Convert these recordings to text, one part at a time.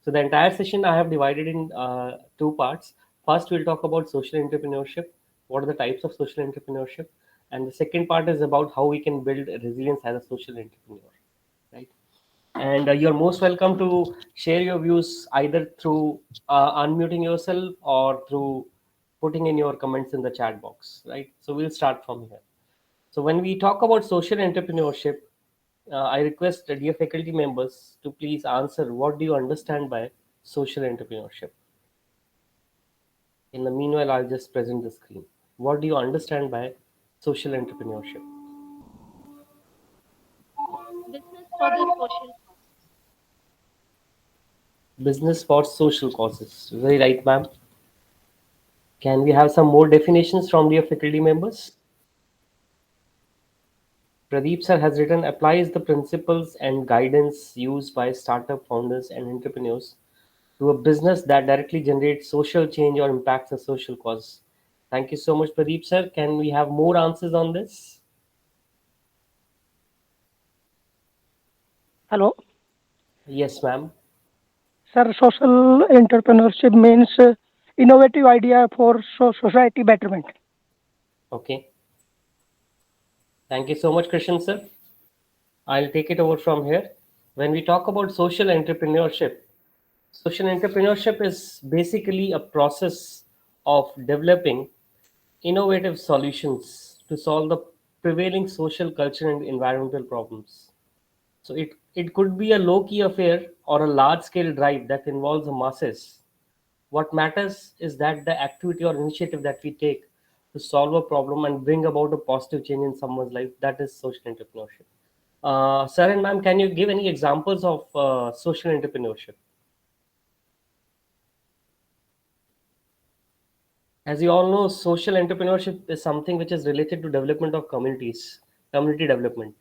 So the entire session I have divided in two parts. First, we'll talk about social entrepreneurship. What are the types of social entrepreneurship? And the second part is about how we can build resilience as a social entrepreneur, right? And you're most welcome to share your views either through unmuting yourself or through putting in your comments in the chat box, right? So we'll start from here. So when we talk about social entrepreneurship, I request the dear faculty members to please answer what do you understand by social entrepreneurship. In the meanwhile, I'll just present the screen. What do you understand by social entrepreneurship? Business for the social causes. Business for social causes. Very right, ma'am. Can we have some more definitions from dear faculty members? Pradeep sir has written applies the principles and guidance used by startup founders and entrepreneurs to a business that directly generates social change or impacts a social cause. Thank you so much, Pradeep sir. Can we have more answers on this? Hello, Yes, ma'am. sir. Social entrepreneurship means innovative idea for society betterment. Okay. Thank you so much, Krishan sir. I'll take it over from here. When we talk about social entrepreneurship is basically a process of developing innovative solutions to solve the prevailing social, cultural, and environmental problems. So it could be a low key affair or a large scale drive that involves the masses. What matters is that the activity or initiative that we take to solve a problem and bring about a positive change in someone's life, that is social entrepreneurship. Sir and ma'am, can you give any examples of social entrepreneurship? As you all know, social entrepreneurship is something which is related to development of communities, community development.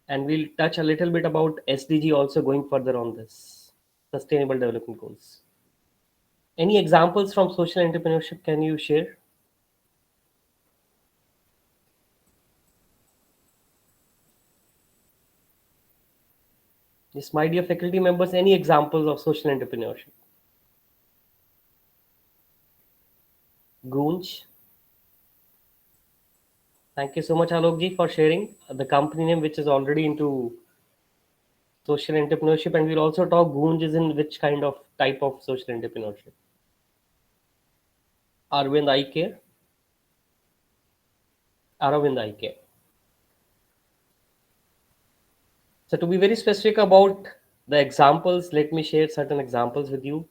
And we'll touch a little bit about SDG also going further on this, Sustainable Development Goals. Any examples from social entrepreneurship can you share? Yes, my dear faculty members, any examples of social entrepreneurship? Goonj. Thank you so much, Alokji, for sharing the company name, which is already into social entrepreneurship. And we'll also talk Goonj is in which kind of type of social entrepreneurship. Arvind Eye Care. Aravind Eye Care. So to be very specific about the examples, let me share certain examples with you.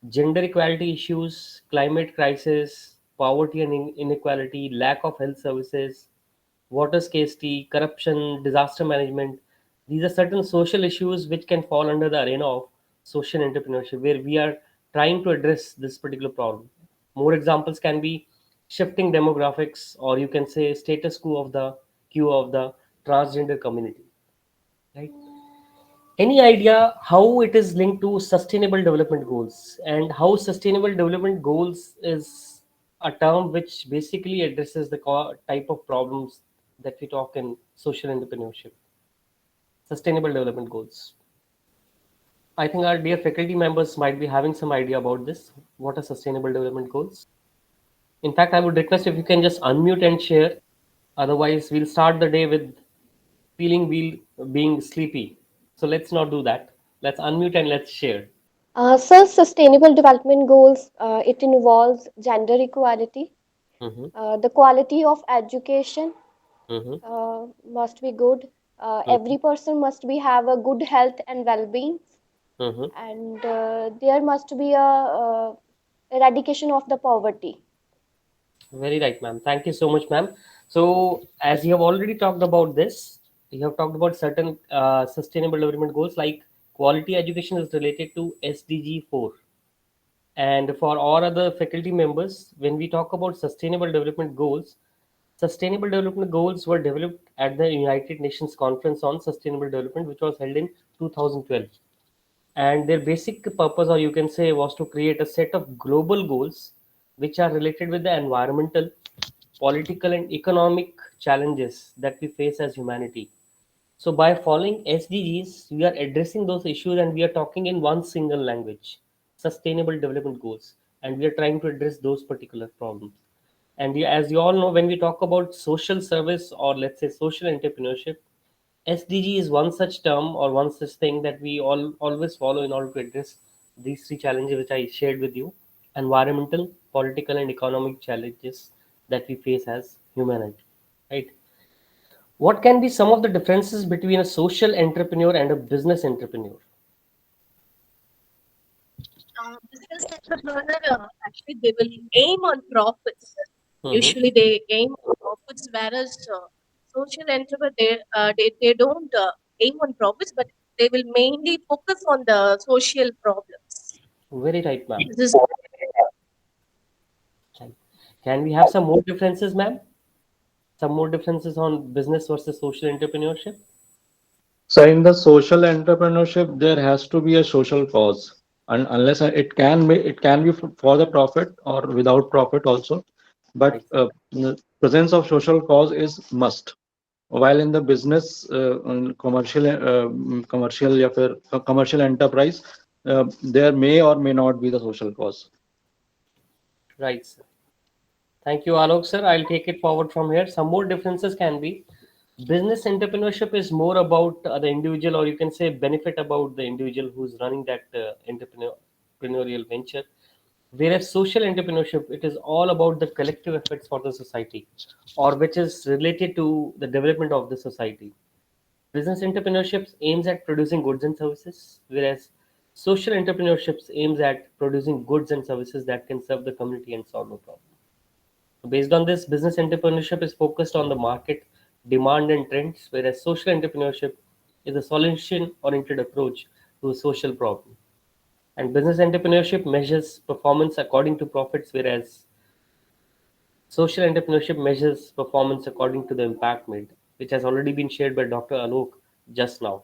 Gender equality issues, climate crisis, poverty and inequality, lack of health services, water scarcity, corruption, disaster management. These are certain social issues which can fall under the arena of social entrepreneurship, where we are trying to address this particular problem. More examples can be shifting demographics, or you can say status quo of the transgender community. Right? Any idea how it is linked to sustainable development goals, and how sustainable development goals is a term which basically addresses the type of problems that we talk in social entrepreneurship? Sustainable development goals. I think our dear faculty members might be having some idea about this. What are sustainable development goals? In fact, I would request if you can just unmute and share. Otherwise, we'll start the day with feeling we'll being sleepy. So let's not do that. Let's unmute and let's share. So, Sustainable Development Goals, it involves gender equality, Mm-hmm, the quality of education mm-hmm, must be good. mm-hmm, Every person must be have a good health and well-being, mm-hmm. and there must be a eradication of the poverty. Very right, ma'am. Thank you so much, ma'am. So, as you have already talked about this, you have talked about certain sustainable development goals like quality education is related to SDG 4. And for all other faculty members, when we talk about sustainable development goals were developed at the United Nations Conference on Sustainable Development, which was held in 2012. And their basic purpose, or you can say, was to create a set of global goals which are related with the environmental, political, and economic challenges that we face as humanity. So by following SDGs, we are addressing those issues and we are talking in one single language, sustainable development goals, and we are trying to address those particular problems. And as you all know, when we talk about social service or let's say social entrepreneurship, SDG is one such term or one such thing that we all always follow in order to address these three challenges which I shared with you: environmental, political, and economic challenges that we face as humanity. Right? What can be some of the differences between a social entrepreneur and a business entrepreneur? Business entrepreneur, actually, they will aim on profits. Hmm. Usually, they aim on profits, whereas social entrepreneur, they don't aim on profits, but they will mainly focus on the social problems. Very right, ma'am. This is Can, can we have some more differences, ma'am? Some more differences on business versus social entrepreneurship? So in the social entrepreneurship, there has to be a social cause, and unless it can be for the profit or without profit also, but Right. the presence of social cause is must. While in the business, commercial या फिर commercial enterprise, there may or may not be the social cause. Right, sir. Thank you, Alok, sir. I'll take it forward from here. Some more differences can be business entrepreneurship is more about the individual, or you can say benefit about the individual who's running that entrepreneurial venture. Whereas social entrepreneurship, it is all about the collective efforts for the society, or which is related to the development of the society. Business entrepreneurship aims at producing goods and services, whereas social entrepreneurship aims at producing goods and services that can serve the community and solve a problem. So based on this, business entrepreneurship is focused on the market, demand, and trends, whereas social entrepreneurship is a solution oriented approach to a social problem. And business entrepreneurship measures performance according to profits, whereas social entrepreneurship measures performance according to the impact made, which has already been shared by Dr. Alok just now.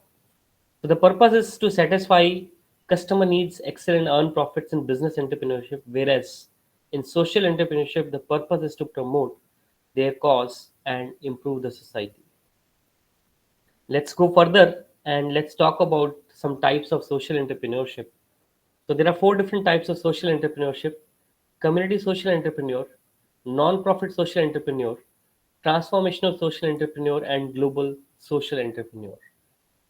So the purpose is to satisfy customer needs, excel and earn profits in business entrepreneurship, whereas in social entrepreneurship, the purpose is to promote their cause and improve the society. Let's go further and let's talk about some types of social entrepreneurship. So there are four different types of social entrepreneurship: community social entrepreneur, non-profit social entrepreneur, transformational social entrepreneur, and global social entrepreneur.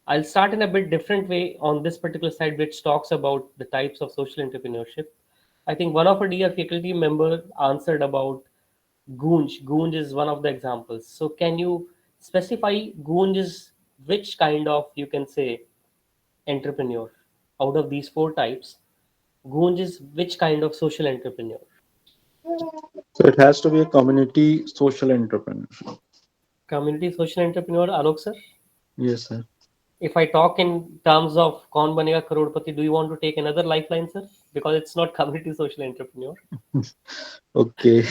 I'll start in a bit different way on this particular slide, which talks about the types of social entrepreneurship. I think one of our dear faculty member answered about Goonj. Goonj is one of the examples. So can you specify Goonj is which kind of, you can say, entrepreneur out of these four types? Goonj is which kind of social entrepreneur? So it has to be a community social entrepreneur. Community social entrepreneur, Alok sir. Yes, sir. If I talk in terms of Kaun Banega Crorepati, do you want to take another lifeline, sir? Because it's not community social entrepreneur. Okay.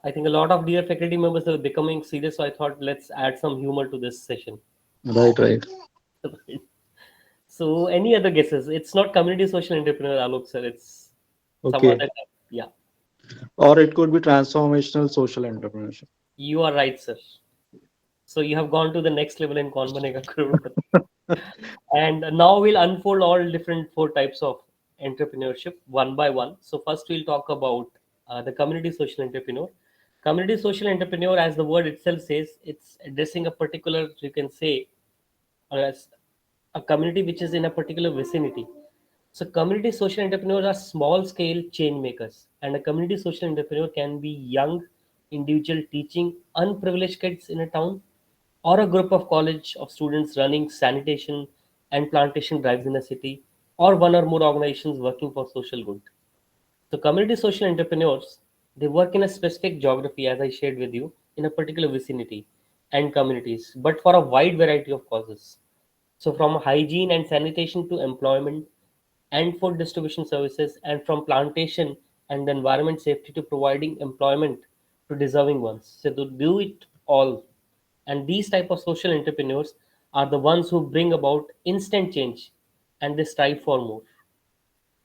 I think a lot of dear faculty members are becoming serious, so I thought let's add some humor to this session. Right, right. So, any other guesses? It's not community social entrepreneur, Alok sir. It's some Okay. other. Yeah, Or it could be transformational social entrepreneurship. you are right, sir. So you have gone to the next level in Kaun Banega Crorepati. And now we'll unfold all different four types of entrepreneurship one by one. So first we'll talk about the community social entrepreneur. Community social entrepreneur, as the word itself says, it's addressing a particular, you can say, as a community which is in a particular vicinity. So community social entrepreneurs are small scale change makers, and a community social entrepreneur can be young individual teaching unprivileged kids in a town, or a group of college of students running sanitation and plantation drives in a city, or one or more organizations working for social good. So community social entrepreneurs, they work in a specific geography, as I shared with you, in a particular vicinity and communities, but for a wide variety of causes. So from hygiene and sanitation to employment and food distribution services, and from plantation and environment safety to providing employment to deserving ones. So to do it all. And these type of social entrepreneurs are the ones who bring about instant change and they strive for more.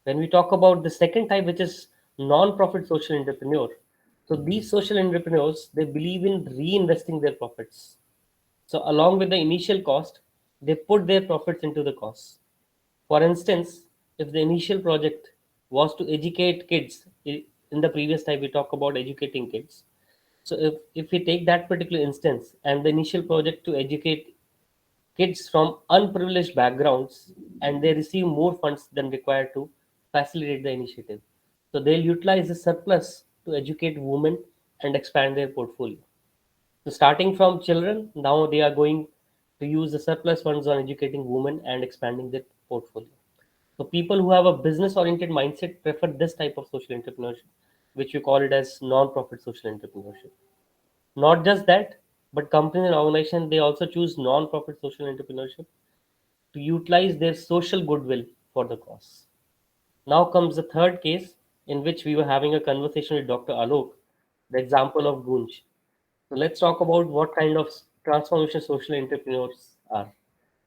When we talk about the second type, which is non-profit social entrepreneur, so these social entrepreneurs, they believe in reinvesting their profits. So along with the initial cost, they put their profits into the costs. For instance, if the initial project was to educate kids, in the previous time we talk about educating kids. So if we take that particular instance and the initial project to educate kids from unprivileged backgrounds, and they receive more funds than required to facilitate the initiative. So they'll utilize the surplus to educate women and expand their portfolio. So starting from children, now they are going to use the surplus funds on educating women and expanding their portfolio. So people who have a business oriented mindset prefer this type of social entrepreneurship, which we call it as non-profit social entrepreneurship. Not just that, but companies and organizations they also choose non-profit social entrepreneurship to utilize their social goodwill for the cause. Now comes the third case in which we were having a conversation with Dr. Alok, the example of Gunj. So let's talk about what kind of transformation social entrepreneurs are.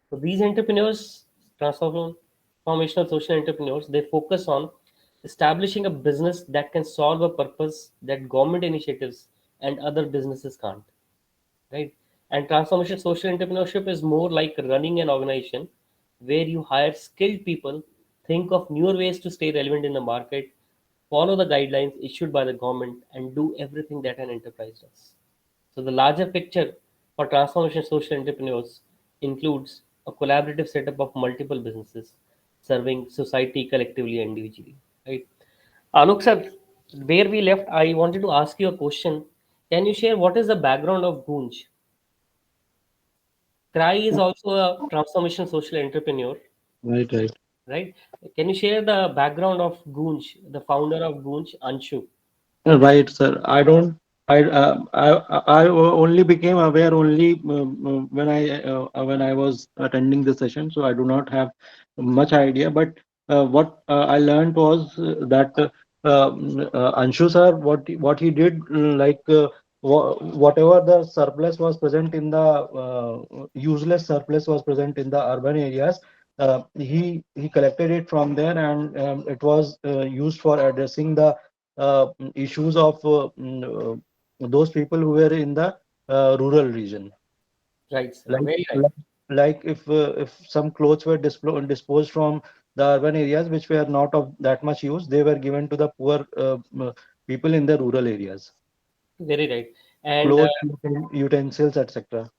So these entrepreneurs, transformational social entrepreneurs, they focus on establishing a business that can solve a purpose that government initiatives and other businesses can't, right? And transformation social entrepreneurship is more like running an organization where you hire skilled people, think of newer ways to stay relevant in the market, follow the guidelines issued by the government, and do everything that an enterprise does. So the larger picture for transformation social entrepreneurs includes a collaborative setup of multiple businesses serving society collectively and individually. Right. Anuk sir, where we left, I wanted to ask you a question. Can you share what is the background of Gunj? Cry is also a transformation social entrepreneur, Right, right. right? Can you share the background of Gunj, the founder of Gunj, Anshu? Right, sir. I don't. I only became aware only when I was attending the session, so I do not have much idea. But what I learned was that Anshu sir, what he did, whatever the surplus was present in the useless surplus was present in the urban areas, he collected it from there, and it was used for addressing the issues of those people who were in the rural region. Right, sir. Like, Very right. like, if some clothes were disposed from the urban areas which were not of that much use, they were given to the poor people in the rural areas. Very right. And Clothes, utensils, etc.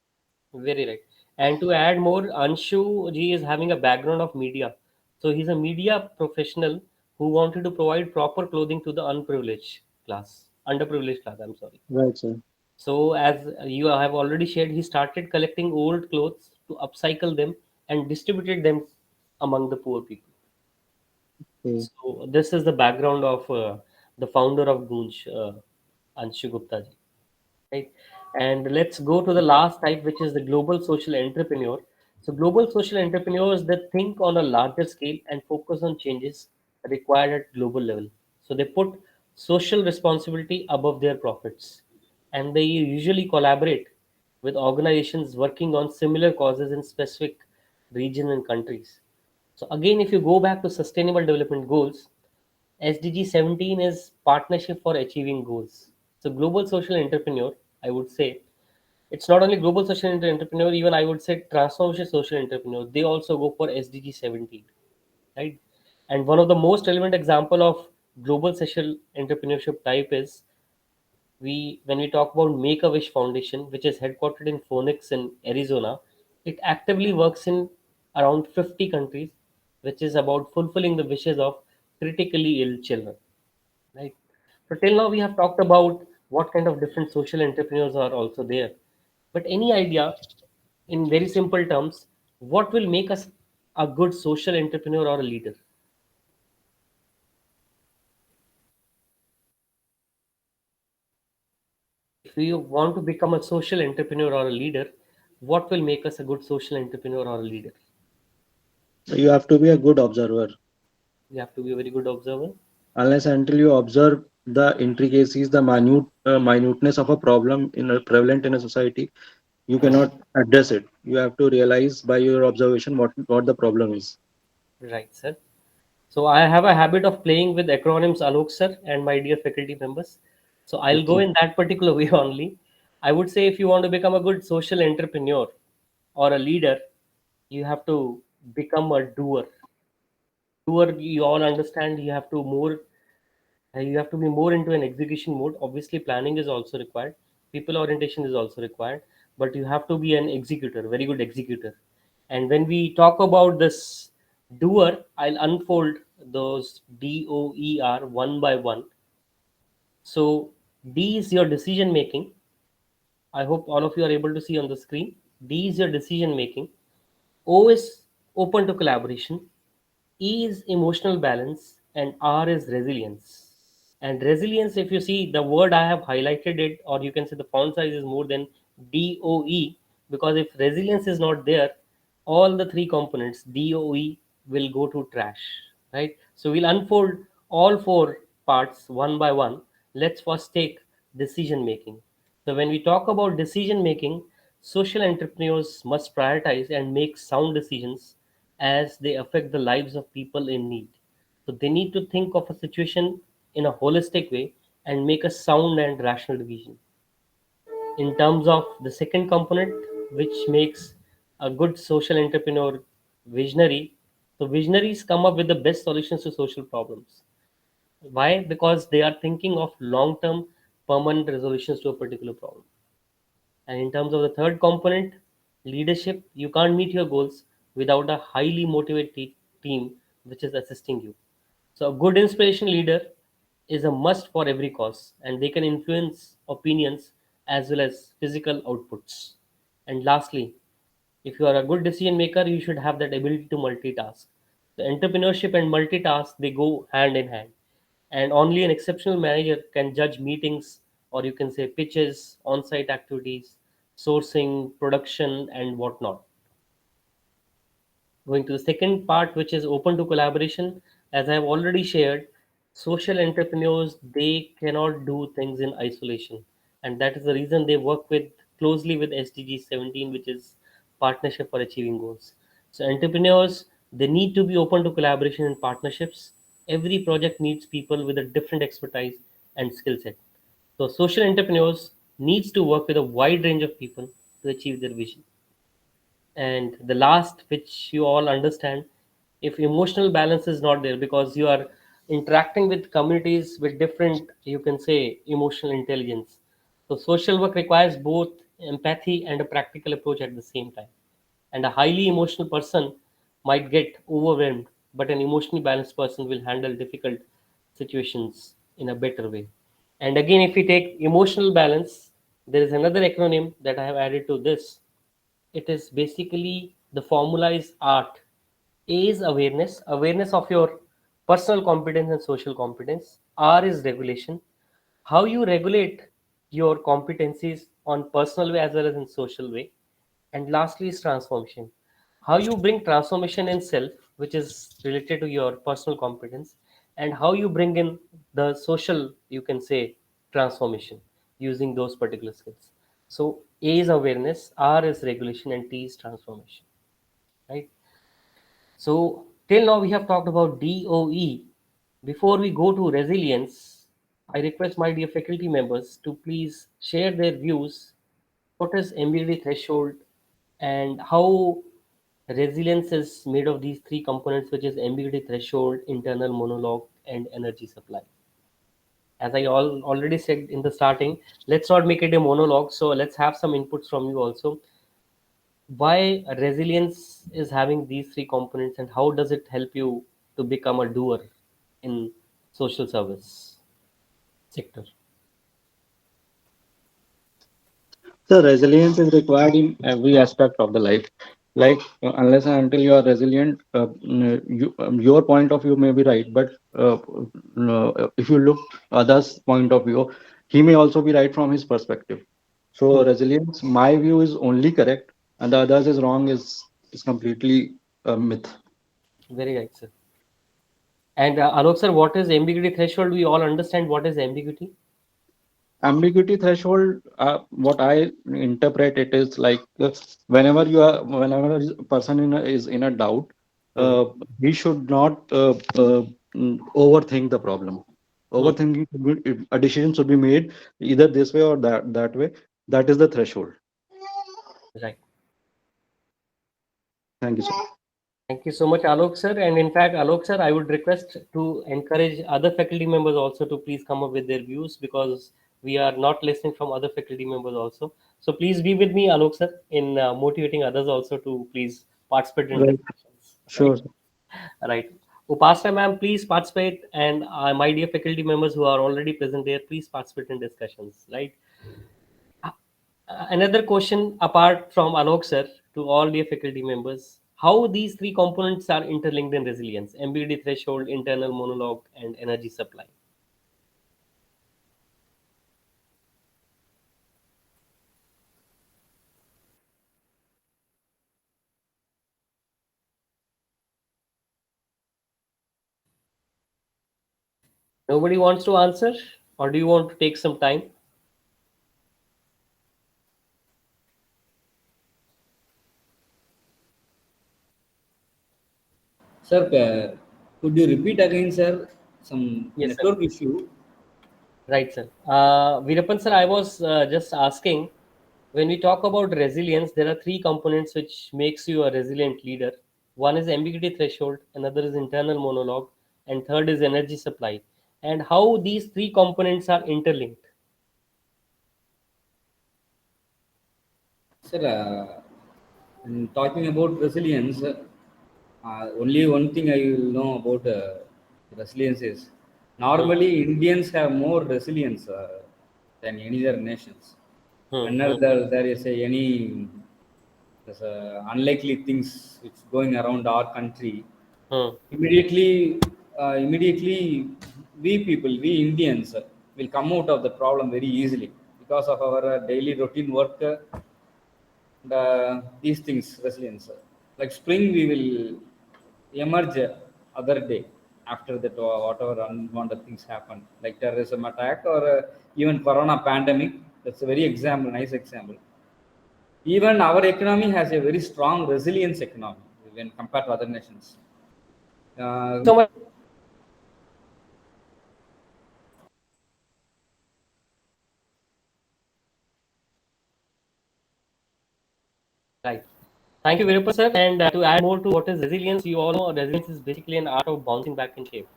very right. And to add more, Anshu ji is having a background of media. So he's a media professional who wanted to provide proper clothing to the unprivileged class, underprivileged class, I'm sorry. Right, sir. So as you have already shared, he started collecting old clothes to upcycle them and distributed them among the poor people. Okay. So this is the background of the founder of Gunj, Anshu Gupta ji. Right? And let's go to the last type, which is the global social entrepreneur. So global social entrepreneurs that think on a larger scale and focus on changes required at global level. So they put social responsibility above their profits, and they usually collaborate with organizations working on similar causes in specific regions and countries. So again, if you go back to Sustainable Development Goals, SDG 17 is partnership for achieving goals. So global social entrepreneur, I would say, it's not only global social entrepreneur, even I would say transformation social entrepreneur. They also go for SDG 17, right? And one of the most relevant example of global social entrepreneurship type is we when we talk about Make a Wish Foundation, which is headquartered in Phoenix in Arizona. It actively works in around 50 countries, which is about fulfilling the wishes of critically ill children, right? So till now we have talked about what kind of different social entrepreneurs are also there. But any idea, in very simple terms, what will make us a good social entrepreneur or a leader? If we want to become a social entrepreneur or a leader, what will make us a good social entrepreneur or a leader? You have to be a good observer. We have to be a very good observer. Unless until you observe the intricacies, the minuteness of a problem prevalent in a society, you cannot address it. You have to realize by your observation what the problem is. Right, sir. So I have a habit of playing with acronyms, Alok sir, and my dear faculty members. So I'll go Okay. in that particular way only. I would say if you want to become a good social entrepreneur or a leader, you have to become a doer. Doer, you all understand, you have to be more into an execution mode. Obviously, planning is also required, people orientation is also required, but you have to be an executor, very good executor. And when we talk about this doer, I'll unfold those DOER one by one. So, D is your decision making. I hope all of you are able to see on the screen. D is your decision making. O is open to collaboration. E is emotional balance, and R is resilience. And resilience, if you see the word I have highlighted it, or you can say the font size is more than DOE, because if resilience is not there, all the three components DOE will go to trash, right? So we'll unfold all four parts one by one. Let's first take decision making. So when we talk about decision making, social entrepreneurs must prioritize and make sound decisions as they affect the lives of people in need. So they need to think of a situation in a holistic way and make a sound and rational decision. In terms of the second component, which makes a good social entrepreneur visionary, so visionaries come up with the best solutions to social problems. Why? Because they are thinking of long term permanent resolutions to a particular problem. And in terms of the third component, leadership, you can't meet your goals without a highly motivated team which is assisting you. So, a good inspiration leader is a must for every cause, and they can influence opinions as well as physical outputs. And lastly, if you are a good decision maker, you should have that ability to multitask. The entrepreneurship and multitask, they go hand in hand, and only an exceptional manager can judge meetings, or you can say pitches, on-site activities, sourcing, production, and whatnot. Going to the second part, which is open to collaboration. As I have already shared, social entrepreneurs, they cannot do things in isolation, and that is the reason they work with closely with SDG 17, which is partnership for achieving goals. So entrepreneurs, they need to be open to collaboration and partnerships. Every project needs people with a different expertise and skill set. So social entrepreneurs needs to work with a wide range of people to achieve their vision. And the last, which you all understand, if emotional balance is not there, because you are interacting with communities with different, you can say, emotional intelligence. So social work requires both empathy and a practical approach at the same time. And a highly emotional person might get overwhelmed, but an emotionally balanced person will handle difficult situations in a better way. And again, if we take emotional balance, there is another acronym that I have added to this. It is basically the formula is art. A is awareness, awareness of your personal competence and social competence. R is regulation, how you regulate your competencies on personal way as well as in social way. And lastly is transformation, how you bring transformation in self, which is related to your personal competence, and how you bring in the social, you can say, transformation using those particular skills. So A is awareness, R is regulation, and T is transformation, right? So till now we have talked about DOE. Before we go to resilience, I request my dear faculty members to please share their views. What is ambiguity threshold and how resilience is made of these three components, which is ambiguity threshold, internal monologue, and energy supply. As I already said in the starting, let's not make it a monologue. So let's have some inputs from you also. Why resilience is having these three components, and how does it help you to become a doer in social service sector? So resilience is required in every aspect of the life. Like unless and until you are resilient, your point of view may be right, but if you look others' point of view, he may also be right from his perspective. So Hmm. resilience, my view is only correct, and the others is wrong is completely a myth. Very right, sir. And Alok sir, what is ambiguity threshold? We all understand what is ambiguity. Ambiguity threshold, what I interpret it is like whenever a person is in a doubt, Hmm. uh, he should not overthink the problem. Hmm. Overthinking, a decision should be made either this way or that way. That is the threshold. Right. Thank you, sir. Thank you so much, Alok sir. And in fact, Alok sir, I would request to encourage other faculty members also to please come up with their views, because we are not listening from other faculty members also. So please be with me, Alok sir, in motivating others also to please participate in Right. discussions. Sure, Right. sir. Right. Upasana ma'am, please participate, and my dear faculty members who are already present there, please participate in discussions. Right. Another question apart from Alok sir to all dear faculty members: how these three components are interlinked in resilience: ambiguity threshold, internal monologue, and energy supply. Nobody wants to answer, or do you want to take some time? Sir, could you repeat again, sir? Some Yes, sir. network issue. Right, sir. Veerapan sir, I was just asking, when we talk about resilience, there are three components which makes you a resilient leader. One is ambiguity threshold, another is internal monologue, and third is energy supply. And how these three components are interlinked. Sir, in talking about resilience, only one thing I will know about resilience is Hmm, normally Indians have more resilience than any other nations. hmm, Whenever hmm, there is any there's, unlikely things which going around our country, hmm. immediately we people, we Indians, will come out of the problem very easily because of our daily routine work. These things resilience, like spring we will emerge other day after that, whatever unwanted things happen like terrorism attack or even corona pandemic. That's a very example, nice example. Even our economy has a very strong resilience economy when compared to other nations. uh, So much. Right. Thank you, Veerapan sir. And to add more to what is resilience, you all know resilience is basically an art of bouncing back in shape.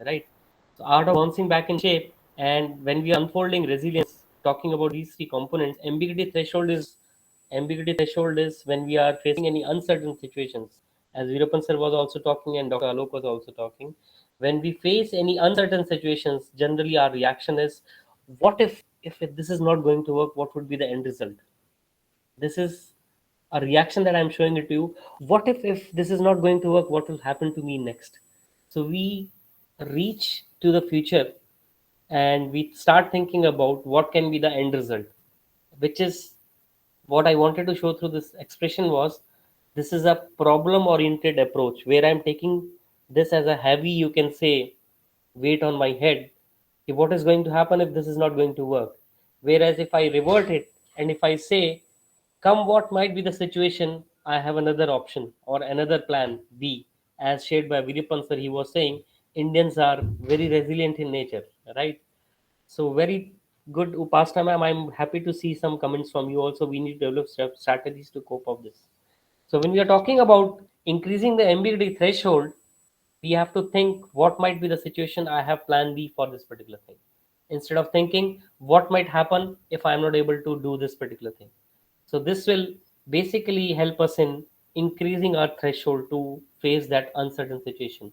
Right? So art of bouncing back in shape. And when we are unfolding resilience, talking about these three components, ambiguity threshold is when we are facing any uncertain situations. As Veerapan sir was also talking and Dr. Alok was also talking, when we face any uncertain situations, generally our reaction is, what if this is not going to work? What would be the end result? This is a reaction that I'm showing it to you. What if this is not going to work? What will happen to me next? So we reach to the future and we start thinking about what can be the end result, which is what I wanted to show through this expression was, this is a problem oriented approach where I'm taking this as a heavy, you can say, weight on my head. What is going to happen if this is not going to work? Whereas if I revert it and if I say, come what might be the situation, I have another option or another plan B, as shared by Viripan sir. He was saying Indians are very resilient in nature, right? So very good, Upasna ma'am. I'm happy to see some comments from you also. We need to develop strategies to cope of this. So when we are talking about increasing the ambiguity threshold, we have to think what might be the situation. I have plan B for this particular thing. Instead of thinking what might happen if I am not able to do this particular thing. So this will basically help us in increasing our threshold to face that uncertain situation.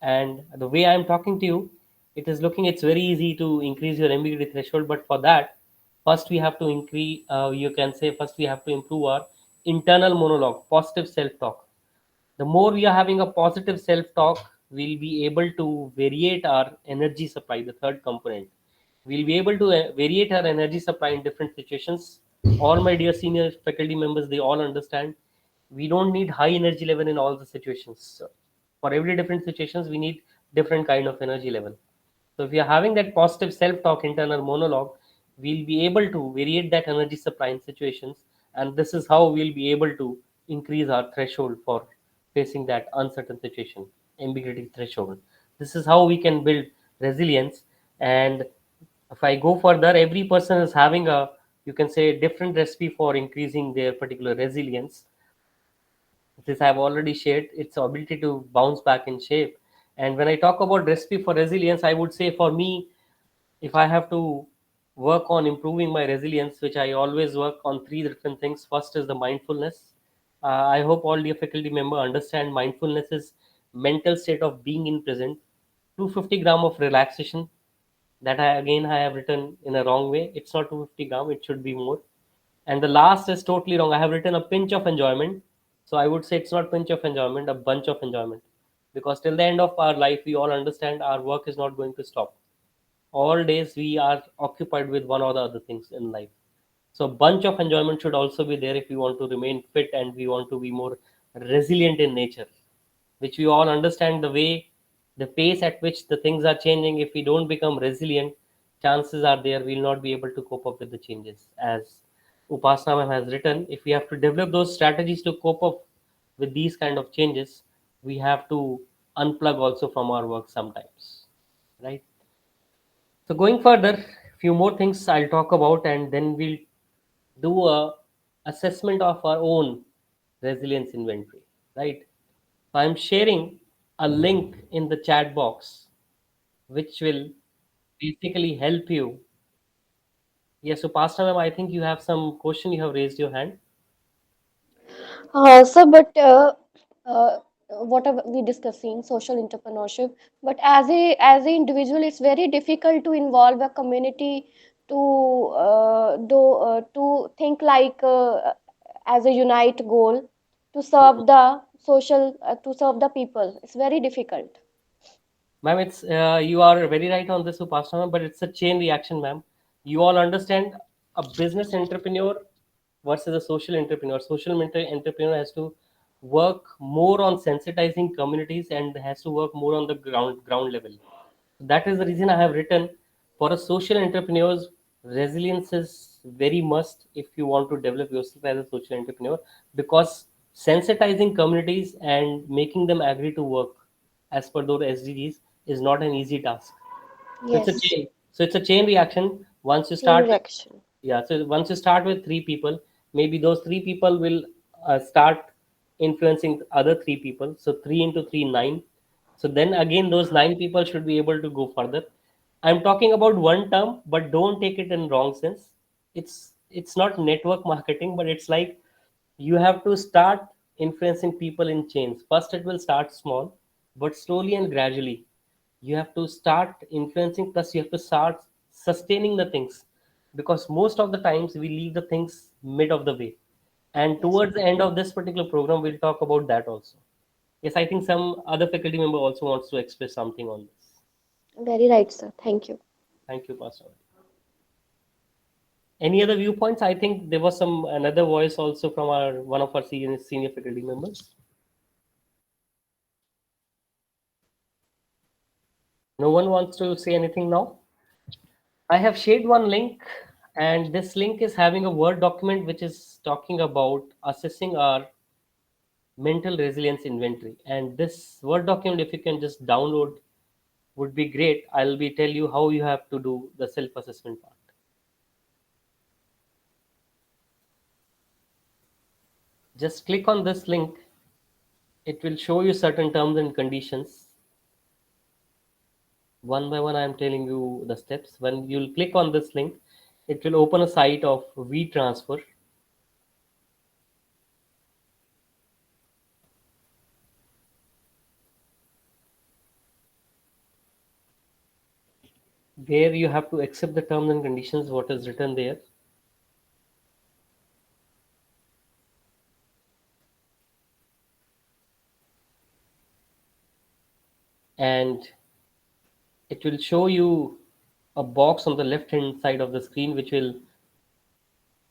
And the way I'm talking to you, it is looking, it's very easy to increase your ambiguity threshold, but for that, first we have to increase, you can say, first we have to improve our internal monologue, positive self-talk. The more we are having a positive self-talk, we'll be able to variate our energy supply, the third component. We'll be able to variate our energy supply in different situations. All my dear senior faculty members, they all understand we don't need high energy level in all the situations. So for every different situations, we need different kind of energy level. So if we are having that positive self-talk, internal monologue, we'll be able to variate that energy supply in situations, and this is how we'll be able to increase our threshold for facing that uncertain situation, ambiguity threshold. This is how we can build resilience. And if I go further, every person is having a you can say, different recipe for increasing their particular resilience. This I've already shared, its ability to bounce back in shape. And when I talk about recipe for resilience, I would say for me, if I have to work on improving my resilience, which I always work on three different things. First is the mindfulness. I hope all dear faculty member understand mindfulness is mental state of being in present. 250 gram of relaxation, that I have written in a wrong way. It's not 250 gram, it should be more. And the last is totally wrong. I have written a pinch of enjoyment. So I would say it's not pinch of enjoyment, a bunch of enjoyment. Because till the end of our life, we all understand our work is not going to stop. All days we are occupied with one or the other things in life. So bunch of enjoyment should also be there if we want to remain fit and we want to be more resilient in nature, which we all understand the way, the pace at which the things are changing. If we don't become resilient, chances are there we'll not be able to cope up with the changes. As Upasana ma'am has written, if we have to develop those strategies to cope up with these kind of changes, we have to unplug also from our work sometimes, right? So going further, few more things I'll talk about, and then we'll do a assessment of our own resilience inventory, right? So I'm sharing a link in the chat box which will basically help you. Yes, so Pastor ma'am, I think you have some question. You have raised your hand. So, but what are we discussing? Social entrepreneurship. But as a individual, it's very difficult to involve a community to think like as a unite goal to serve the social to serve the people. It's very difficult. Ma'am, it's you are very right on this, Upasana, ma'am, but it's a chain reaction, ma'am. You all understand a business entrepreneur versus a social entrepreneur. Entrepreneur has to work more on sensitizing communities and has to work more on the ground level. That is the reason I have written, for a social entrepreneurs, resilience is very must if you want to develop yourself as a social entrepreneur, because sensitizing communities and making them agree to work as per those SDGs is not an easy task. So it's a Yes, chain. So it's a chain reaction. Once you chain start with, reaction. yeah, so once you start with three people, maybe those three people will start influencing other three people. So three into three, nine. So then again, those nine people should be able to go further. I'm talking about one term, but don't take it in wrong sense. It's not network marketing, but it's like you have to start influencing people in chains. First, it will start small, but slowly and gradually you have to start influencing, plus you have to start sustaining the things, because most of the times we leave the things mid of the way. And Yes, towards the end of this particular program, we'll talk about that also. Yes, I think some other faculty member also wants to express something on this. very right, sir. Thank you. Thank you, Pastor. Any other viewpoints? I think there was some another voice also from our one of our senior faculty members. No one wants to say anything now. I have shared one link, and this link is having a Word document which is talking about assessing our mental resilience inventory. And this Word document, if you can just download, would be great. I'll be tell you how you have to do the self-assessment part. Just click on this link. It will show you certain terms and conditions. One by one, I am telling you the steps. When you'll click on this link, it will open a site of WeTransfer, where you have to accept the terms and conditions, what is written there. And it will show you a box on the left hand side of the screen which will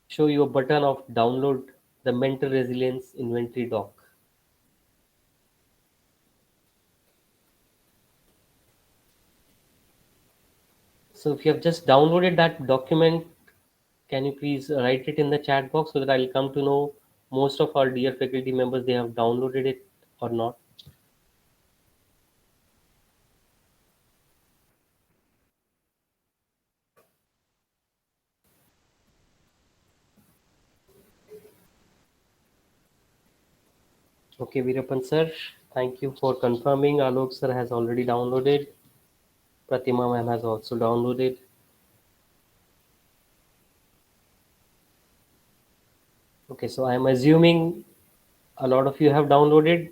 show you a button of download the mental resilience inventory doc. So if you have just downloaded that document, can you please write it in the chat box so that I'll come to know most of our dear faculty members they have downloaded it or not. Okay, Veerapan sir, thank you for confirming. Alok sir has already downloaded. Pratima ma'am has also downloaded. Okay, so I'm assuming a lot of you have downloaded.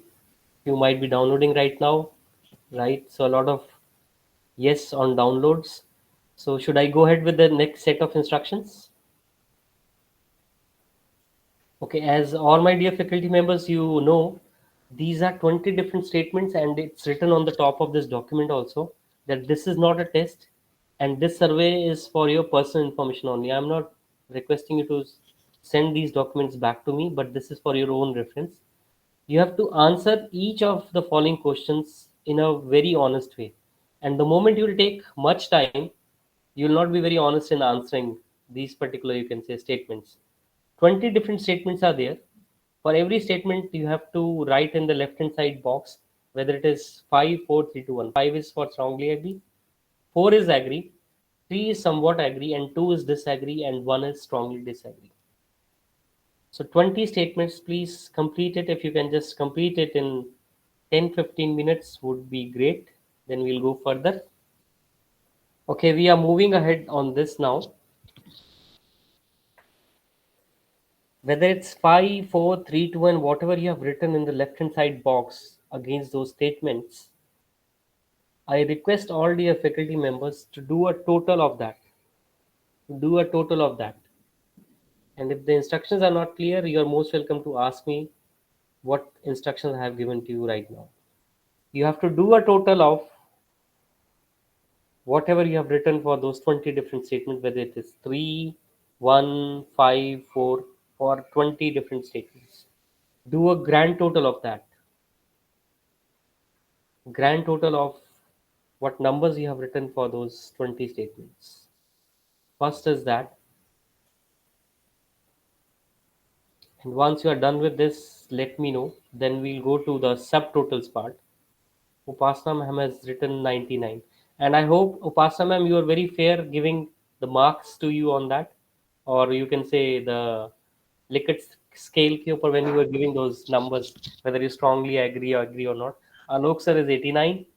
You might be downloading right now, right? So a lot of yes on downloads. So should I go ahead with the next set of instructions? Okay, as all my dear faculty members, you know, these are 20 different statements and it's written on the top of this document also that this is not a test and this survey is for your personal information only. I'm not requesting you to send these documents back to me, but this is for your own reference. You have to answer each of the following questions in a very honest way. And the moment you will take much time, you will not be very honest in answering these particular, you can say, statements. 20 different statements are there. For every statement, you have to write in the left hand side box whether it is 5, 4, 3, 2, 1. 5 is for strongly agree, 4 is agree, 3 is somewhat agree, and 2 is disagree, and 1 is strongly disagree. So 20 statements, please complete it. If you can just complete it in 10-15 minutes would be great. Then we'll go further. Okay, we are moving ahead on this now. Whether it's 5, 4, 3, 2, and whatever you have written in the left hand side box against those statements, I request all dear faculty members to do a total of that. Do a total of that. And if the instructions are not clear, you are most welcome to ask me what instructions I have given to you right now. You have to do a total of whatever you have written for those 20 different statements, whether it is 3, 1, 5, 4, or 20 different statements. Do a grand total of that. Grand total of what numbers you have written for those 20 statements. First is that. And once you are done with this, let me know. Then we'll go to the subtotals part. Upasana ma'am has written 99. And I hope, Upasana ma'am, you are very fair giving the marks to you on that. Or you can say the Likert scale ke upar when you were giving those numbers, whether you strongly agree or not. Alok sir is 89.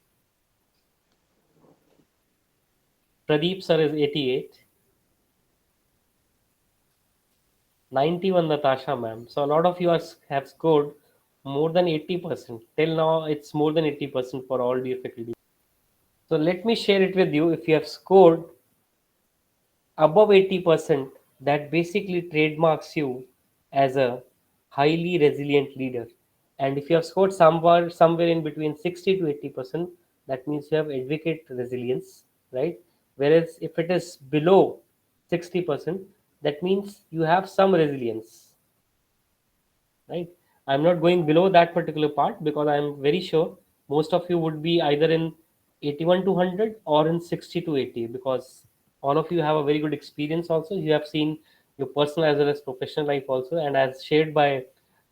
Pradeep sir is 88. 91 Natasha ma'am. So a lot of you have scored more than 80%. Till now, it's more than 80% for all dear faculty. So let me share it with you. If you have scored above 80%, that basically trademarks you as a highly resilient leader. And if you have scored somewhere in between 60 to 80%, that means you have advocate resilience, right? Whereas if it is below 60%, that means you have some resilience, right? I'm not going below that particular part because I'm very sure most of you would be either in 81 to 100 or in 60 to 80 because all of you have a very good experience also. You have seen your personal as well as professional life also, and as shared by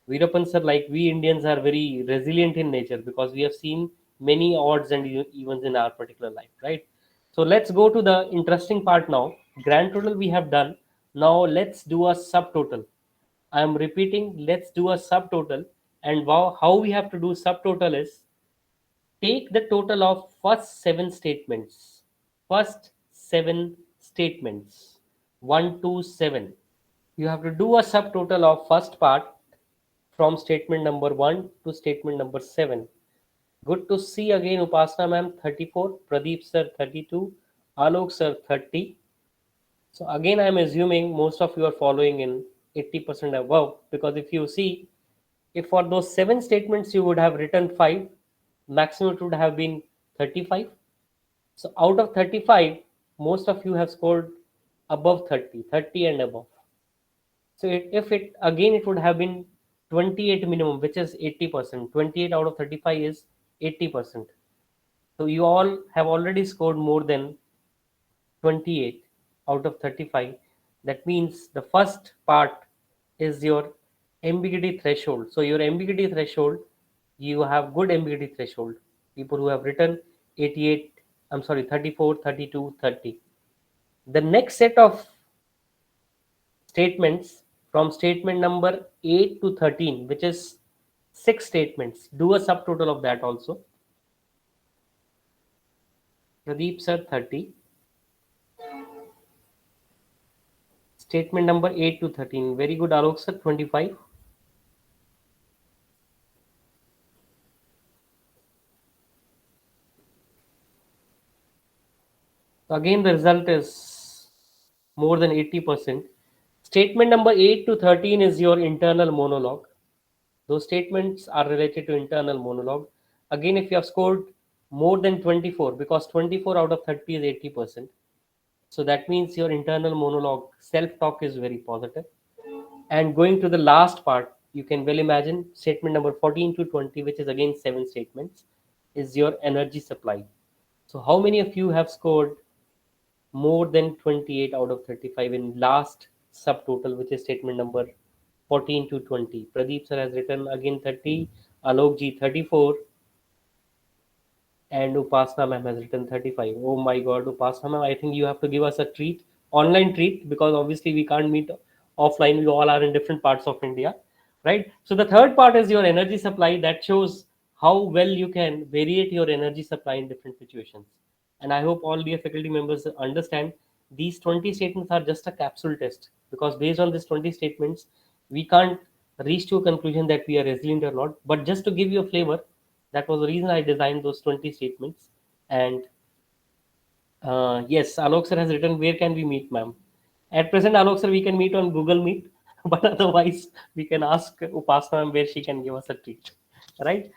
Veerapan sir, like we Indians are very resilient in nature because we have seen many odds and events in our particular life, right? So let's go to the interesting part now. Grand total we have done. Now let's do a subtotal. I am repeating, let's do a subtotal. And how we have to do subtotal is take the total of first seven statements. First seven statements. 1 to 7. You have to do a subtotal of first part from statement number 1 to statement number 7. Good to see again Upasana ma'am 34, Pradeep sir 32, Alok sir 30. So again I am assuming most of you are following in 80% above because if you see, if for those seven statements you would have written 5, maximum it would have been 35. So out of 35, most of you have scored above 30, 30 and above. So if it again it would have been 28 minimum, which is 80%. 28 out of 35 is 80%. So you all have already scored more than 28 out of 35. That means the first part is your ambiguity threshold. So your ambiguity threshold, you have good ambiguity threshold. People who have written 88, I'm sorry, 34, 32, 30. The next set of statements from statement number 8 to 13, which is Six statements. Do a subtotal of that also. Pradeep sir, 30. Statement number 8 to 13. Very good, Alok sir, 25. Again, the result is more than 80%. Statement number 8 to 13 is your internal monologue. Those statements are related to internal monologue. Again, if you have scored more than 24, because 24 out of 30 is 80%. So that means your internal monologue, self talk is very positive. And going to the last part, you can well imagine statement number 14 to 20, which is again seven statements, is your energy supply. So, how many of you have scored more than 28 out of 35 in last subtotal, which is statement number 14 to 20? Pradeep sir has written again 30, Alok ji 34, and Upasna ma'am has written 35. Oh my god, Upasna ma'am, I think you have to give us a treat, online treat, because obviously we can't meet offline. We all are in different parts of India, right? So the third part is your energy supply. That shows how well you can variate your energy supply in different situations. And I hope all dear faculty members understand these 20 statements are just a capsule test, because based on these 20 statements, we can't reach to a conclusion that we are resilient or not. But just to give you a flavor, that was the reason I designed those 20 statements. And yes, Alok sir has written, where can we meet, ma'am? At present, Alok sir, we can meet on Google Meet, but otherwise, we can ask Upasna ma'am where she can give us a treat, right?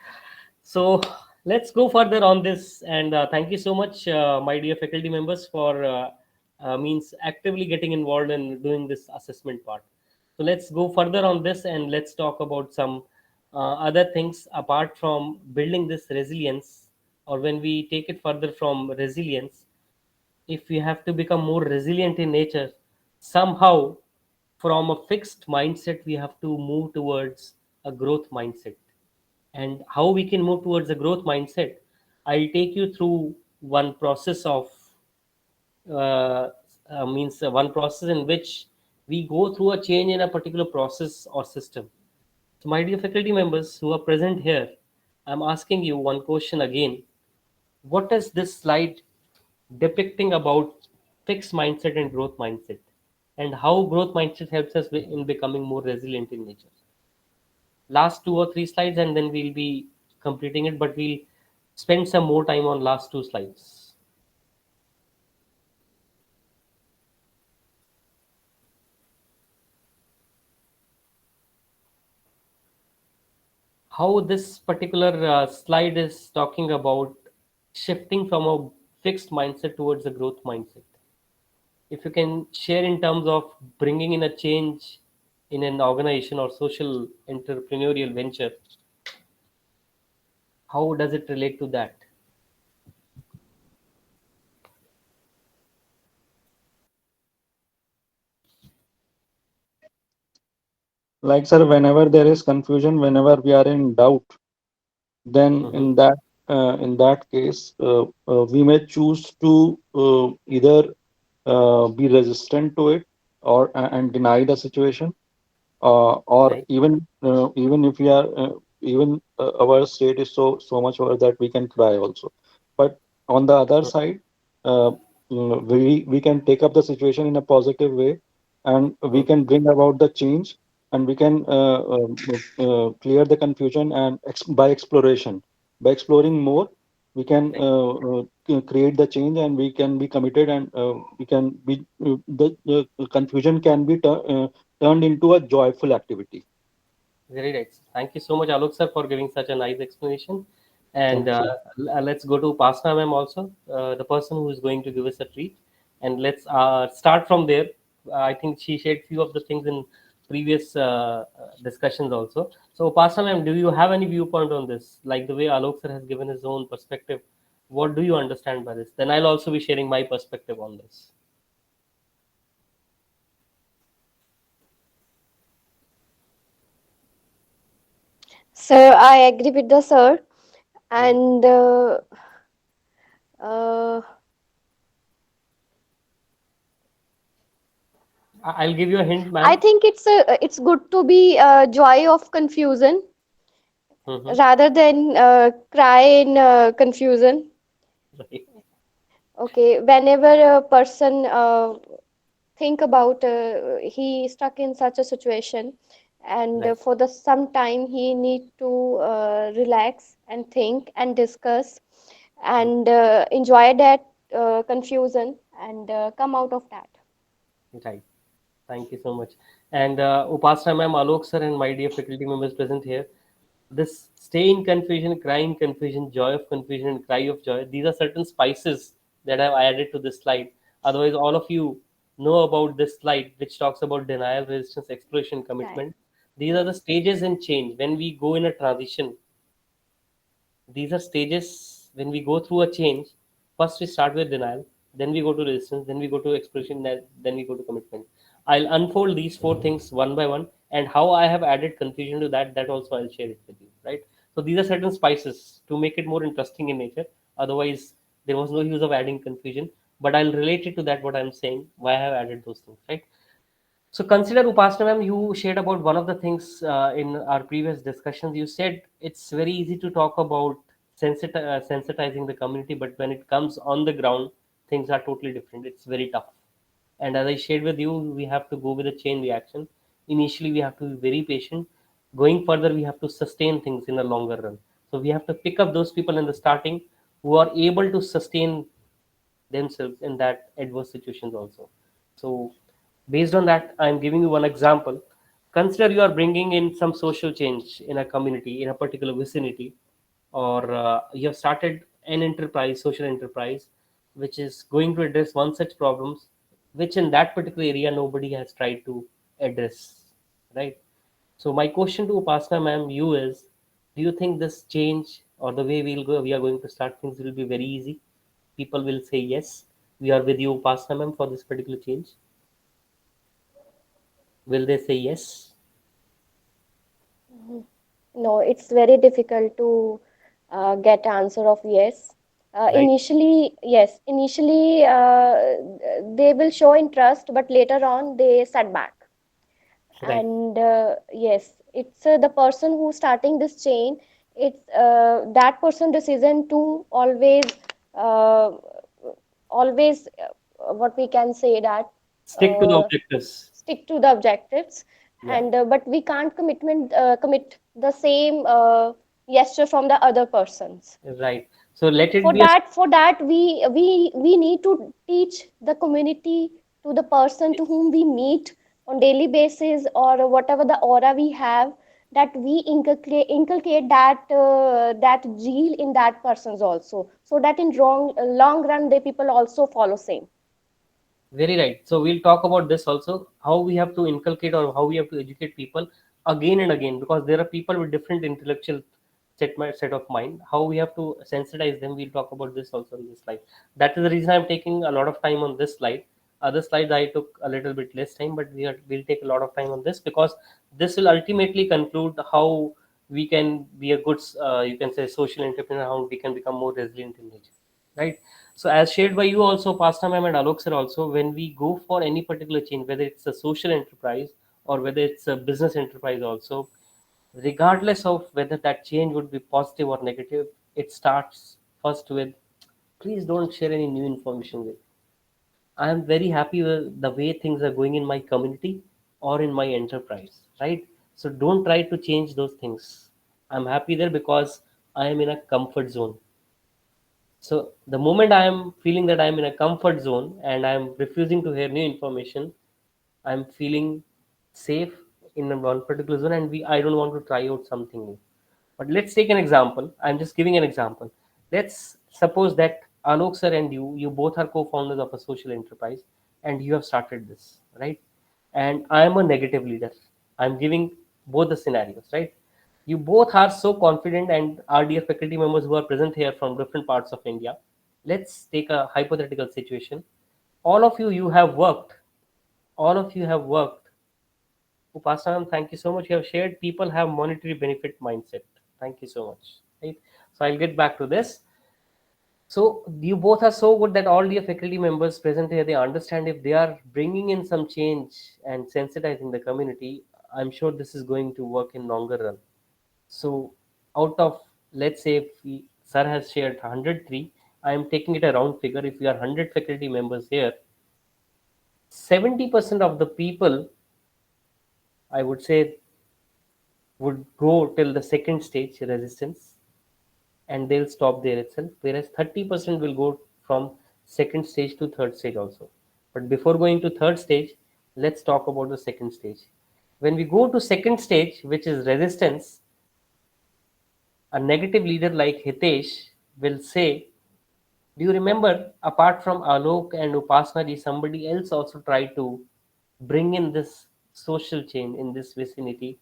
So let's go further on this. And thank you so much, my dear faculty members, for means actively getting involved in doing this assessment part. So let's go further on this and let's talk about some other things apart from building this resilience, or when we take it further from resilience, if we have to become more resilient in nature, somehow from a fixed mindset, we have to move towards a growth mindset. And how we can move towards a growth mindset, I'll take you through one process of means one process in which we go through a change in a particular process or system. So my dear faculty members who are present here, I'm asking you one question again. What is this slide depicting about fixed mindset and growth mindset, and how growth mindset helps us in becoming more resilient in nature? Last two or three slides and then we'll be completing it, but we'll spend some more time on last two slides. How this particular slide is talking about shifting from a fixed mindset towards a growth mindset. If you can share in terms of bringing in a change in an organization or social entrepreneurial venture, how does it relate to that? Like, sir, whenever there is confusion, whenever we are in doubt, then Mhm. in that case, we may choose to either be resistant to it, or and deny the situation, or Right. even if we are even our state is so much worse that we can cry also. But on the other Mhm. side, uh, we can take up the situation in a positive way, and we Mhm. can bring about the change, and we can clear the confusion, and by exploration, by exploring more, we can Right. create the change, and we can be committed, and we can be the confusion can be turned into a joyful activity. Very right. Thank you so much, Alok sir, for giving such a nice explanation. And Thank you. let's go to Pasna ma'am also, the person who is going to give us a treat. And let's start from there. I think she shared few of the things in previous discussions also. So, Pasna ma'am, do you have any viewpoint on this? Like the way Alok sir has given his own perspective, what do you understand by this? Then I'll also be sharing my perspective on this. Sir, I agree with the sir, Hmm. and uh, I'll give you a hint, I ma'am. think it's good to be joy of confusion. Mm-hmm. rather than cry in confusion. Right. Okay, whenever a person think about he stuck in such a situation, and Right. for the some time he need to relax and think and discuss and enjoy that confusion and come out of that. Right. Thank you so much. And Upasana ma'am, Alok sir, and my dear faculty members present here, this stay in confusion, cry in confusion, joy of confusion, and cry of joy. These are certain spices that I've added to this slide. Otherwise, all of you know about this slide, which talks about denial, resistance, exploration, Right, commitment. These are the right, stages in change. When we go in a transition, these are stages when we go through a change. First, we start with denial, then we go to resistance, then we go to exploration, then we go to commitment. I'll unfold these four things one by one, and how I have added confusion to that. That also I'll share it with you. Right. So these are certain spices to make it more interesting in nature. Otherwise, there was no use of adding confusion. But I'll relate it to that what I'm saying. Why I have added those things. Right. So consider Upasana ma'am, you shared about one of the things in our previous discussions. You said it's very easy to talk about sensitizing the community, but when it comes on the ground, things are totally different. It's very tough. And as I shared with you, we have to go with a chain reaction. Initially, we have to be very patient. Going further, we have to sustain things in the longer run. So we have to pick up those people in the starting who are able to sustain themselves in that adverse situations also. So based on that, I'm giving you one example. Consider you are bringing in some social change in a community, in a particular vicinity, or you have started an enterprise, social enterprise, which is going to address one such problems, which in that particular area nobody has tried to address, right? So my question to Upasana ma'am, you is, do you think this change or the way we are going to start things will be very easy? People will say yes. We are with you, Upasana ma'am, for this particular change. Will they say yes? Mhm. No, it's very difficult to get answer of yes. Right, Initially, they will show interest, but later on they set back. right. And yes, it's the person who's starting this chain. It's that person decision to uh, always what we can say that Stick to the uh, objectives. stick to the objectives, Yeah, and but we can't commit the same gesture from the other persons. right. So let it for be a that for that we need to teach the community, to the person to whom we meet on daily basis, or whatever the aura we have, that we inculcate that zeal in that persons also, so that in long run the people also follow same. very right. So we'll talk about this also, how we have to inculcate or how we have to educate people again and again, because there are people with different intellectual set of mind. How we have to sensitize them. We'll talk about this also in this slide. That is the reason I'm taking a lot of time on this slide. Other slides I took a little bit less time, but we'll take a lot of time on this because this will ultimately conclude how we can be a good, you can say, social entrepreneur, how we can become more resilient in nature, right? So as shared by you also, Pasta ma'am and Alok sir also, when we go for any particular change, whether it's a social enterprise or whether it's a business enterprise also, regardless of whether that change would be positive or negative, it starts first with, please don't share any new information with. I am very happy with the way things are going in my community or in my enterprise, right? So don't try to change those things. I'm happy there because I am in a comfort zone. So the moment I am feeling that I am in a comfort zone and I am refusing to hear new information, I am feeling safe in one particular zone, and I don't want to try out something new. But let's take an example. I'm just giving an example. Let's suppose that Alok sir and you both are co-founders of a social enterprise, and you have started this, right? And I am a negative leader. I'm giving both the scenarios, right? You both are so confident, and our dear faculty members who are present here from different parts of India. Let's take a hypothetical situation. All of you have worked. All of you have worked. Upasana, thank you so much. You have shared people have monetary benefit mindset. Thank you so much. Right. So I'll get back to this. So you both are so good that all your faculty members present here, they understand if they are bringing in some change and sensitizing the community. I'm sure this is going to work in longer run. So out of, let's say if sir has shared 103, I am taking it a round figure. If we are 100 faculty members here, 70% of the people, I would say, would go till the second stage resistance, and they'll stop there itself, whereas 30% will go from second stage to third stage also. But before going to third stage, let's talk about the second stage. When we go to second stage, which is resistance, a negative leader like Hitesh will say, do you remember, apart from Alok and Upasana ji, somebody else also tried to bring in this social change in this vicinity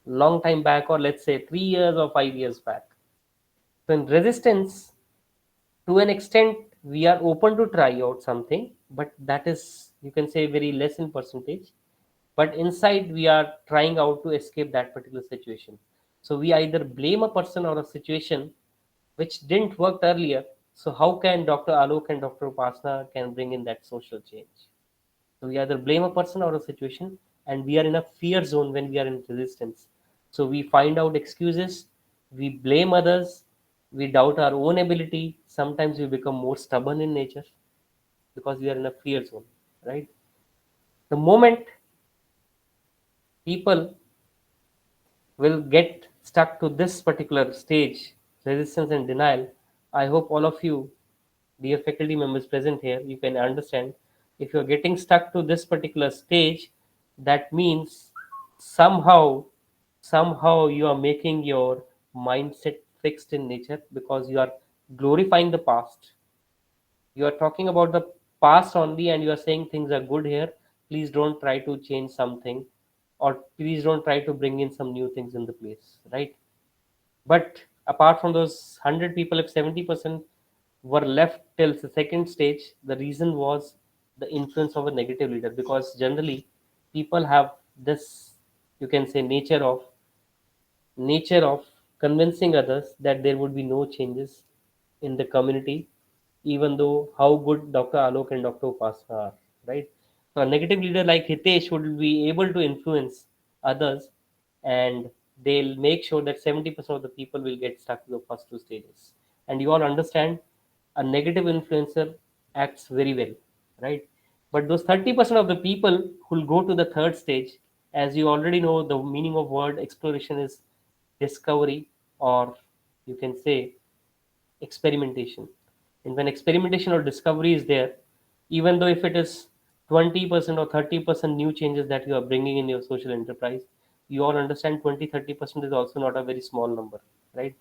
long time back, or let's say 3 years or 5 years back. So in resistance, to an extent, we are open to try out something, but that is, you can say, very less in percentage. But inside, we are trying out to escape that particular situation. So we either blame a person or a situation which didn't work earlier. So how can Dr. Alok and Dr. Upasana can bring in that social change? So we either blame a person or a situation, and we are in a fear zone when we are in resistance. So we find out excuses, we blame others, we doubt our own ability. Sometimes we become more stubborn in nature because we are in a fear zone, right? The moment people will get stuck to this particular stage, resistance and denial, I hope all of you, dear faculty members present here, you can understand, if you're getting stuck to this particular stage, that means somehow, somehow you are making your mindset fixed in nature because you are glorifying the past. You are talking about the past only and you are saying things are good here. Please don't try to change something, or please don't try to bring in some new things in the place, right? But apart from those 100 people, if 70% were left till the second stage, the reason was the influence of a negative leader, because generally people have this, you can say, nature of convincing others that there would be no changes in the community, even though how good Dr. Alok and Dr. Upasana are, right? So a negative leader like Hitesh would be able to influence others, and they'll make sure that 70% of the people will get stuck to the first two stages. And you all understand, a negative influencer acts very well, right? But those 30% of the people who'll go to the third stage, as you already know, the meaning of word exploration is discovery, or you can say experimentation. And when experimentation or discovery is there, even though if it is 20% or 30% new changes that you are bringing in your social enterprise, you all understand 20-30% is also not a very small number, right?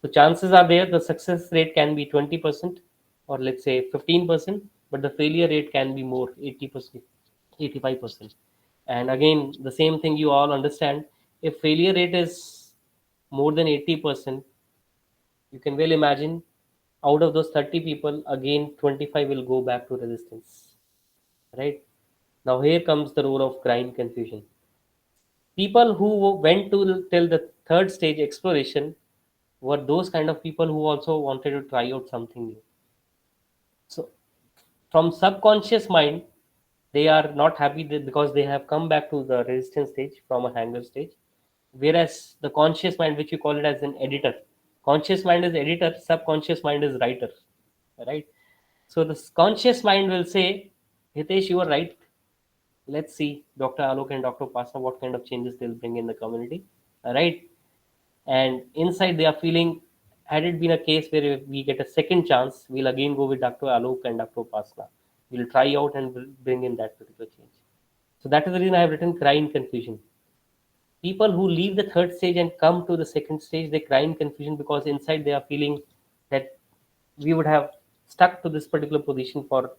So chances are there, the success rate can be 20% or let's say 15%, but the failure rate can be more, 80%, 85%. And again, the same thing you all understand, if failure rate is more than 80%, you can well imagine, out of those 30 people, again 25 will go back to resistance, right? Now here comes the role of grind confusion. People who went to till the third stage exploration were those kind of people who also wanted to try out something new. So from subconscious mind, they are not happy because they have come back to the resistance stage from a hanger stage, whereas the conscious mind, which you call it as an editor, conscious mind is editor, subconscious mind is writer, right? So the conscious mind will say, Hitesh, you are right. Let's see Dr. Alok and Dr. Pasa what kind of changes they'll bring in the community. All right. And inside they are feeling, had it been a case where we get a second chance, we'll again go with Dr. Alok and Dr. Upasana. We'll try out and we'll bring in that particular change. So that is the reason I have written cry in confusion. People who leave the third stage and come to the second stage, they cry in confusion because inside they are feeling that we would have stuck to this particular position for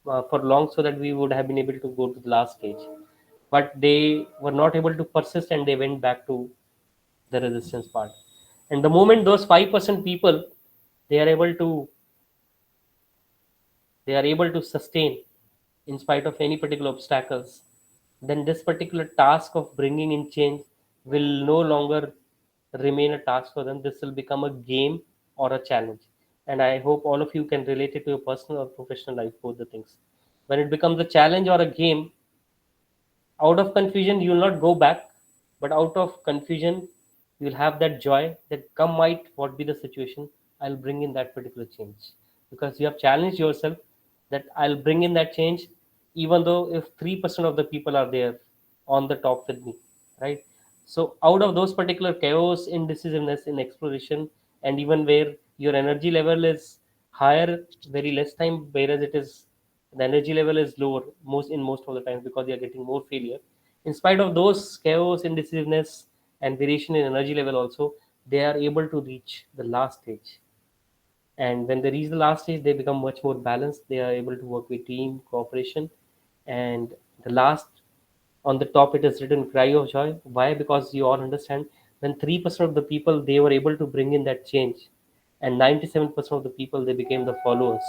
long, so that we would have been able to go to the last stage. But they were not able to persist and they went back to the resistance part. And the moment those 5% people, they are able to they are able to sustain in spite of any particular obstacles, then this particular task of bringing in change will no longer remain a task for them. This will become a game or a challenge. And I hope all of you can relate it to your personal or professional life, both the things. When it becomes a challenge or a game, out of confusion, you will not go back, but out of confusion, You'll have that joy that come might what be the situation, I'll bring in that particular change, because you have challenged yourself that I'll bring in that change, even though if 3% of the people are there on the top with me, right? So out of those particular chaos, indecisiveness in exploration, and even where your energy level is higher very less time, whereas it is the energy level is lower most of the time because you're getting more failure. In spite of those chaos, indecisiveness, and variation in energy level also, they are able to reach the last stage. And when they reach the last stage, they become much more balanced. They are able to work with team cooperation. And the last, on the top it is written cry of joy. Why? Because you all understand, when 3% of the people they were able to bring in that change, and 97% of the people they became the followers.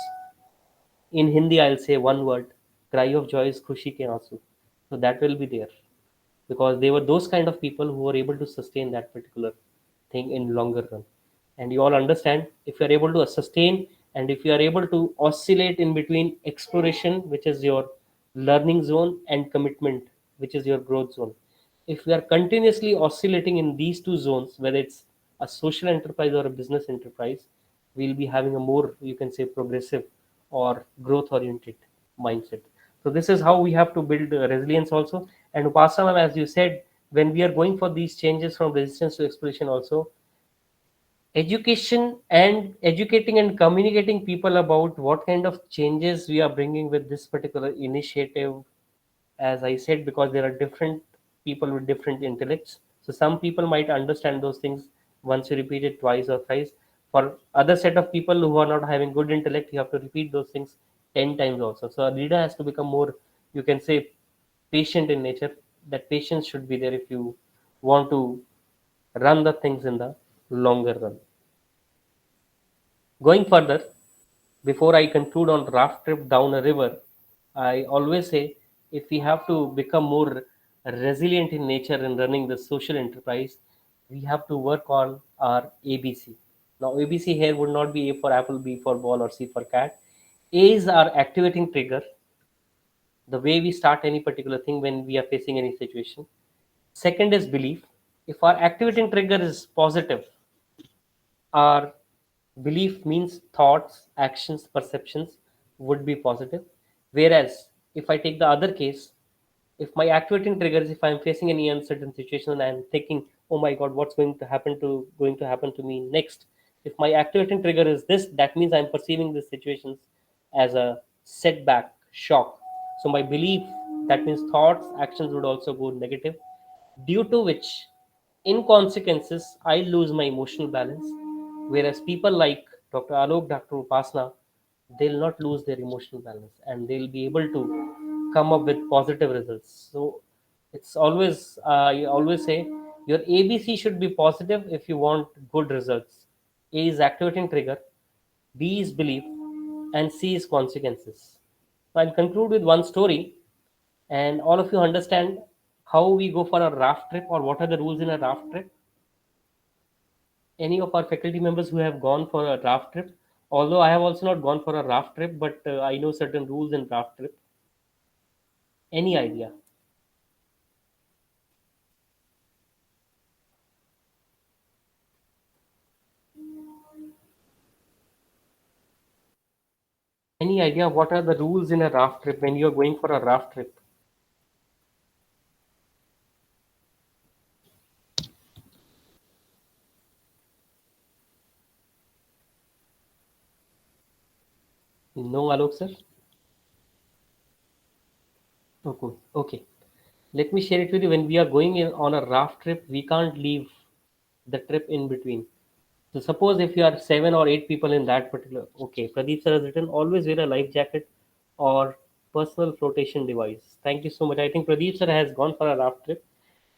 In Hindi, I'll say one word: cry of joy is khushi ke aansu. So that will be there because they were those kind of people who were able to sustain that particular thing in longer run. And you all understand, if you are able to sustain and if you are able to oscillate in between exploration, which is your learning zone, and commitment, which is your growth zone, if we are continuously oscillating in these two zones, whether it's a social enterprise or a business enterprise, we'll be having a more, you can say, progressive or growth oriented mindset. So this is how we have to build resilience also. And Upasana, ma'am, as you said, when we are going for these changes from resistance to exploration also, education and educating and communicating people about what kind of changes we are bringing with this particular initiative, as I said, because there are different people with different intellects. So some people might understand those things once you repeat it twice or thrice. For other set of people who are not having good intellect, you have to repeat those things 10 times also. So a leader has to become more, you can say, patient in nature. That patience should be there if you want to run the things in the longer run. Going further, before I conclude on raft trip down a river, I always say, if we have to become more resilient in nature in running the social enterprise, we have to work on our ABC. Now, ABC here would not be A for apple, B for ball, or C for cat. A is our activating trigger, the way we start any particular thing when we are facing any situation. Second is belief. If our activating trigger is positive, our belief means thoughts, actions, perceptions would be positive. Whereas if I take the other case, if my activating triggers, if I'm facing any uncertain situation and I'm thinking, oh my god, what's going to happen to me next? If my activating trigger is this, that means I'm perceiving these situations as a setback, shock. So my belief, that means thoughts, actions would also go negative, due to which, in consequences, I lose my emotional balance. Whereas people like Dr. Alok, Dr. Upasna, they'll not lose their emotional balance and they'll be able to come up with positive results. So it's always, I always say, your ABC should be positive if you want good results. A is activating trigger, B is belief, and C is consequences. So I'll conclude with one story, and all of you understand how we go for a raft trip or what are the rules in a raft trip. Any of our faculty members who have gone for a raft trip? Although I have also not gone for a raft trip, but I know certain rules in raft trip. Any idea? Any idea what are the rules in a raft trip when you are going for a raft trip? No, Alok sir. Okay. Okay. Let me share it with you. When we are going in on a raft trip, we can't leave the trip in between. So suppose if you are 7 or 8 people in that particular, okay, Pradeep sir has written, always wear a life jacket or personal flotation device. Thank you so much. I think Pradeep sir has gone for a raft trip.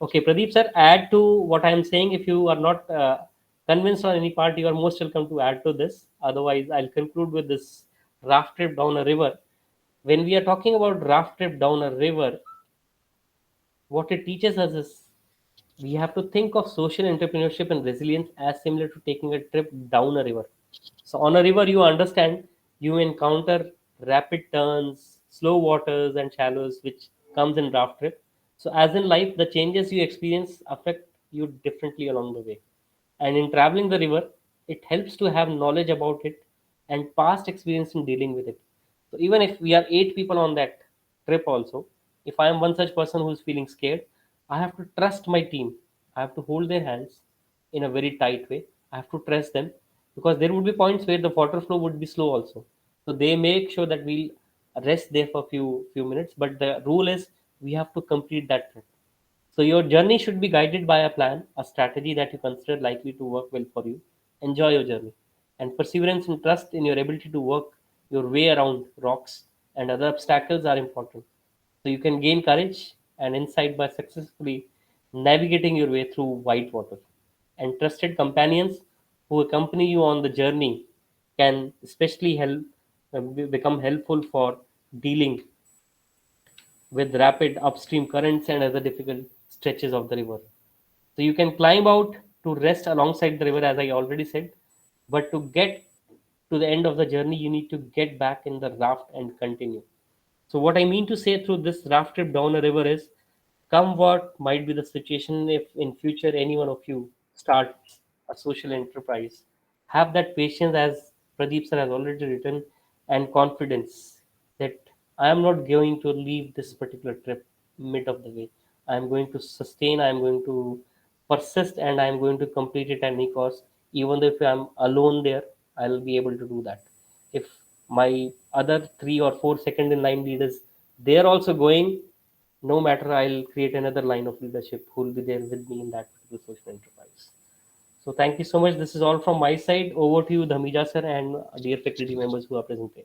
Okay, Pradeep sir, add to what I am saying. If you are not convinced on any part, you are most welcome to add to this. Otherwise, I'll conclude with this raft trip down a river. When we are talking about raft trip down a river, what it teaches us is we have to think of social entrepreneurship and resilience as similar to taking a trip down a river. So on a river, you understand, you encounter rapid turns, slow waters, and shallows, which comes in raft trip. So as in life, the changes you experience affect you differently along the way. And in traveling the river, it helps to have knowledge about it and past experience in dealing with it. So even if we are 8 people on that trip also, if I am one such person who is feeling scared, I have to trust my team. I have to hold their hands in a very tight way. I have to trust them, because there would be points where the water flow would be slow also. So they make sure that we'll rest there for few minutes. But the rule is we have to complete that trip. So your journey should be guided by a plan, a strategy that you consider likely to work well for you. Enjoy your journey. And perseverance and trust in your ability to work your way around rocks and other obstacles are important. So you can gain courage and insight by successfully navigating your way through white water. And trusted companions who accompany you on the journey can especially become helpful for dealing with rapid upstream currents and other difficult stretches of the river. So you can climb out to rest alongside the river, as I already said, but to get to the end of the journey, you need to get back in the raft and continue. So what I mean to say through this raft trip down a river is, come what might be the situation, if in future any one of you starts a social enterprise, have that patience, as Pradeep sir has already written, and confidence that I am not going to leave this particular trip mid of the way. I am going to sustain, I am going to persist, and I am going to complete it at any cost. Even if I am alone there, I'll be able to do that. If my other 3 or 4 second in line leaders, they are also going, no matter, I'll create another line of leadership who will be there with me in that particular social enterprise. So thank you so much. This is all from my side. Over to you, Dhamija sir, and dear faculty members who are present here.